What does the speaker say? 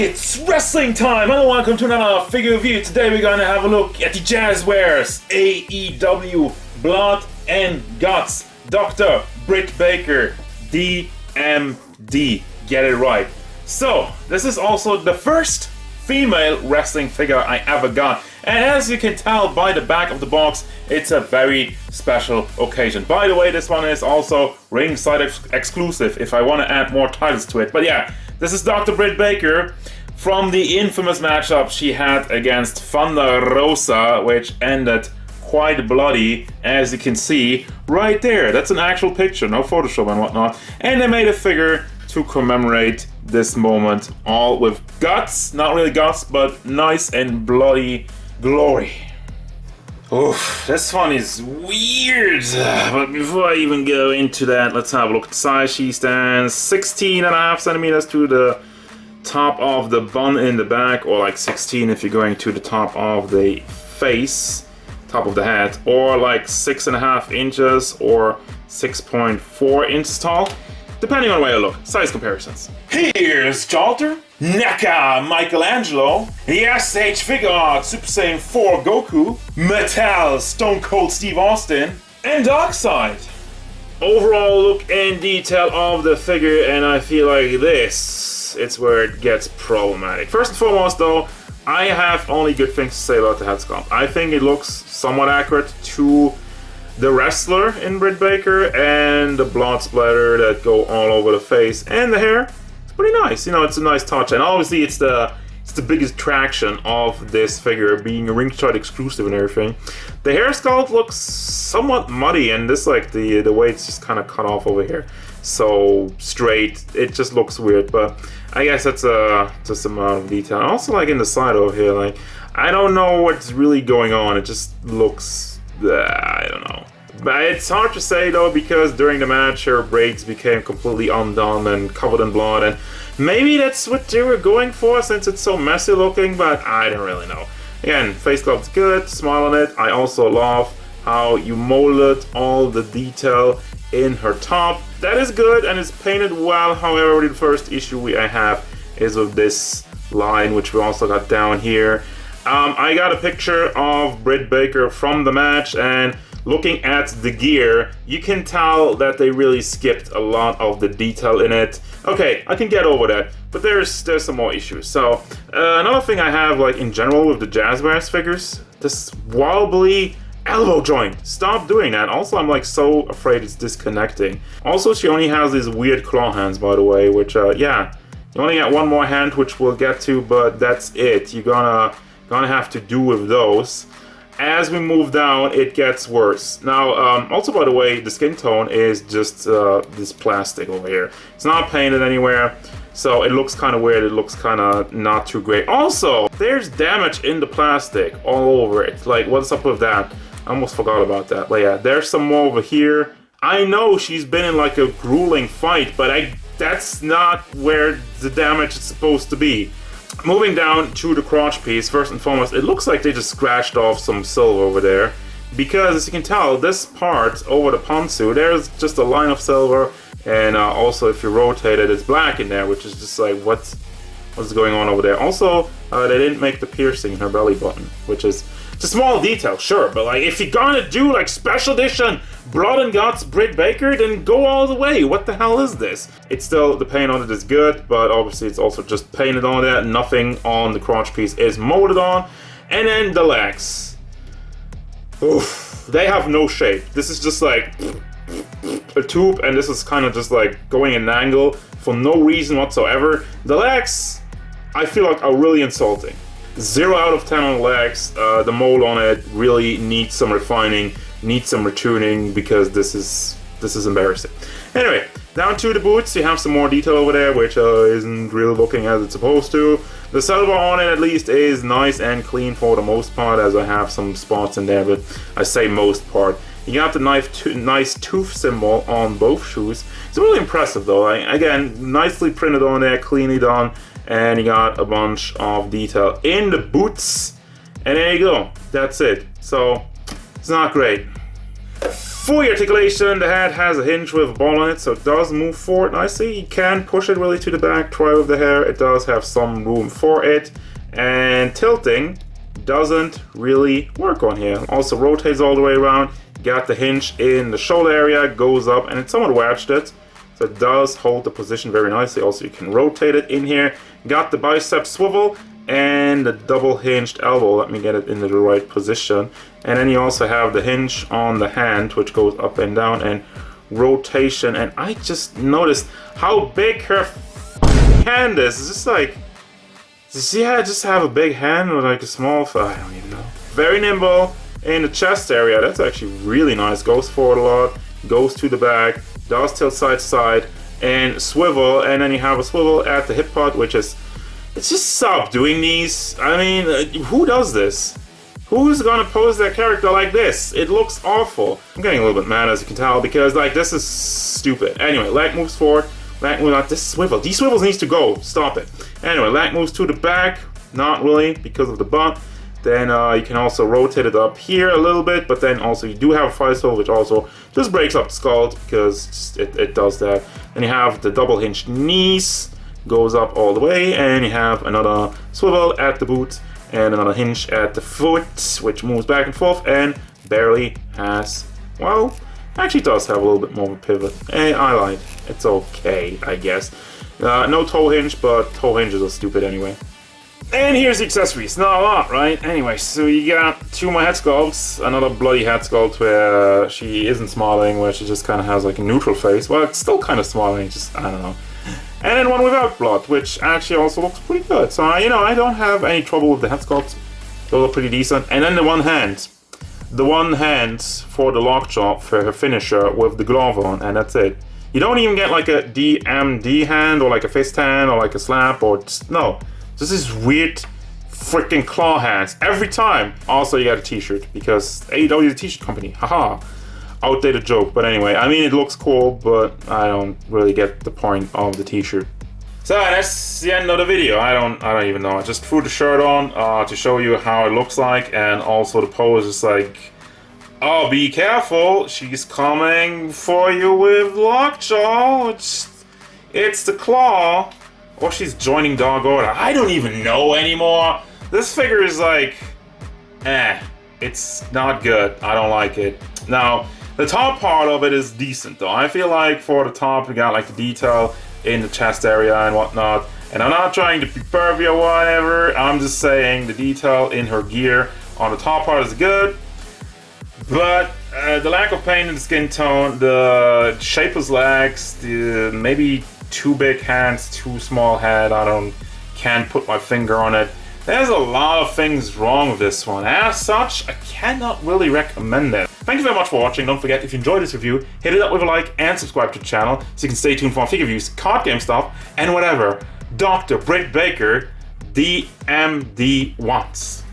It's wrestling time! Hello, welcome to another figure review. Today we're gonna have a look at the Jazwares AEW Blood and Guts Doctor Britt Baker D.M.D. Get it right. So, this is also the first female wrestling figure I ever got. And as you can tell by the back of the box, it's a very special occasion. By the way, this one is also ringside exclusive if I want to add more titles to it. But yeah, this is Doctor Britt Baker from the infamous matchup she had against Thunder Rosa, which ended quite bloody, as you can see right there. That's an actual picture, no Photoshop and whatnot. And they made a figure to commemorate this moment, all with guts, not really guts, but nice and bloody glory. Oof, this one is weird, but before I even go into that, let's have a look at the size. She stands 16.5 centimeters to the top of the bun in the back, or like 16 if you're going to the top of the face, top of the head, or like 6.5 inches or 6.4 inches tall, depending on where you look. Size comparisons. Here's Jalter, Naka Michelangelo, the SH Figure Art Super Saiyan 4 Goku, Metal Stone Cold Steve Austin, and Darkseid. Overall look and detail of the figure, and I feel like this, it's where it gets problematic. First and foremost though, I have only good things to say about the head sculpt. I think it looks somewhat accurate to the wrestler in Britt Baker, and the blood splatter that go all over the face, and the hair. It's pretty nice, you know, it's a nice touch, and obviously it's the biggest attraction of this figure, being a ringside exclusive and everything. The hair sculpt looks somewhat muddy, and this, like, the way it's just kind of cut off over here, so straight, it just looks weird, but I guess that's just amount of detail. And also, like, in the side over here, like, I don't know what's really going on, it just looks, I don't know. But it's hard to say though, because during the match her braids became completely undone and covered in blood, and maybe that's what they were going for since it's so messy looking, but I don't really know. Again, face sculpt's good, smile on it. I also love how you molded all the detail in her top. That is good and it's painted well. However, the first issue I have is with this line, which we also got down here. I got a picture of Britt Baker from the match, and looking at the gear, you can tell that they really skipped a lot of the detail in it. Okay, I can get over that, but there's some more issues. So, another thing I have, like, in general with the Jazwares figures, this wobbly elbow joint. Stop doing that. Also, I'm, like, so afraid it's disconnecting. Also, she only has these weird claw hands, by the way, which, yeah, you only got one more hand, which we'll get to, but that's it. You're gonna have to do with those. As we move down, it gets worse. Now, also, by the way, the skin tone is just this plastic over here. It's not painted anywhere, so it looks kind of weird. It looks kind of not too great. Also, there's damage in the plastic all over it. Like, what's up with that? I almost forgot about that. But yeah, there's some more over here. I know she's been in like a grueling fight, but that's not where the damage is supposed to be. Moving down to the crotch piece, first and foremost, it looks like they just scratched off some silver over there, because as you can tell, this part over the pantsu, there's just a line of silver, and also if you rotate it, it's black in there, which is just like, what's going on over there. Also, they didn't make the piercing in her belly button, which is it's a small detail, sure, but like, if you're gonna do like special edition Blood and Guts Britt Baker, then go all the way. What the hell is this? It's still, the paint on it is good, but obviously it's also just painted on there. Nothing on the crotch piece is molded on. And then the legs. Oof, they have no shape. This is just like a tube, and this is kind of just like going an angle for no reason whatsoever. The legs, I feel like, are really insulting. 0 out of 10 on the legs. The mold on it really needs some refining, needs some retuning, because this is embarrassing. Anyway, down to the boots, you have some more detail over there, which isn't really looking as it's supposed to. The silver on it at least is nice and clean for the most part, as I have some spots in there, but I say most part. You got the nice tooth symbol on both shoes. It's really impressive though. Again, nicely printed on there, cleanly done. And you got a bunch of detail in the boots. And there you go. That's it. So, it's not great. Fully articulation, the head has a hinge with a ball on it, so it does move forward nicely. You can push it really to the back, try with the hair, it does have some room for it. And tilting doesn't really work on here. Also rotates all the way around, got the hinge in the shoulder area, goes up, and it's somewhat wedged it. So it does hold the position very nicely. Also you can rotate it in here. Got the bicep swivel and the double hinged elbow. Let me get it into the right position. And then you also have the hinge on the hand, which goes up and down, and rotation. And I just noticed how big her hand is. It's just like, does she just have a big hand or like a small? I don't even know. Very nimble in the chest area. That's actually really nice. Goes forward a lot, goes to the back, does tilt side to side, and swivel. And then you have a swivel at the hip pod, which is, let's just stop doing these. I mean, who does this? Who's gonna pose their character like this? It looks awful. I'm getting a little bit mad, as you can tell, because like this is stupid. Anyway, leg moves forward, leg moves out. This swivel, these swivels needs to go. Stop it. Anyway, leg moves to the back, not really because of the butt. Then you can also rotate it up here a little bit, but then also you do have a fire swivel, which also just breaks up the skull because it does that. Then you have the double hinged knees, goes up all the way, and you have another swivel at the boot and another hinge at the foot, which moves back and forth and barely has, well, actually does have a little bit more of a pivot. I lied. It's okay, I guess. No toe hinge, but toe hinges are stupid anyway. And here's the accessories. Not a lot, right? Anyway, so you got two more head sculpts. Another bloody head sculpt where she isn't smiling, where she just kind of has like a neutral face. Well, it's still kind of smiling, just, I don't know. And then one without blood, which actually also looks pretty good. So, you know, I don't have any trouble with the head sculpts. Those are pretty decent. And then the one hand. The one hand for the lockjaw for her finisher with the glove on, and that's it. You don't even get like a D.M.D hand or like a fist hand or like a slap or just, no. This is weird freaking claw hands every time. Also, you got a t-shirt because AEW is a t-shirt company. Haha. Outdated joke, but anyway, I mean it looks cool, but I don't really get the point of the t-shirt. So that's the end of the video. I don't even know. I just threw the shirt on to show you how it looks like, and also the pose is like, oh, be careful, she's coming for you with lockjaw. It's the claw, or she's joining Dog Order. I don't even know anymore. This figure is like, it's not good. I don't like it. Now, the top part of it is decent though. I feel like for the top, we got like the detail in the chest area and whatnot. And I'm not trying to be pervy or whatever. I'm just saying the detail in her gear on the top part is good. But the lack of paint in the skin tone, the shapeless legs, the maybe too big hands, too small head. Can't put my finger on it. There's a lot of things wrong with this one. As such, I cannot really recommend it. Thank you very much for watching. Don't forget, if you enjoyed this review, hit it up with a like and subscribe to the channel so you can stay tuned for more figure reviews, card game stuff, and whatever Doctor Britt Baker D.M.D wants.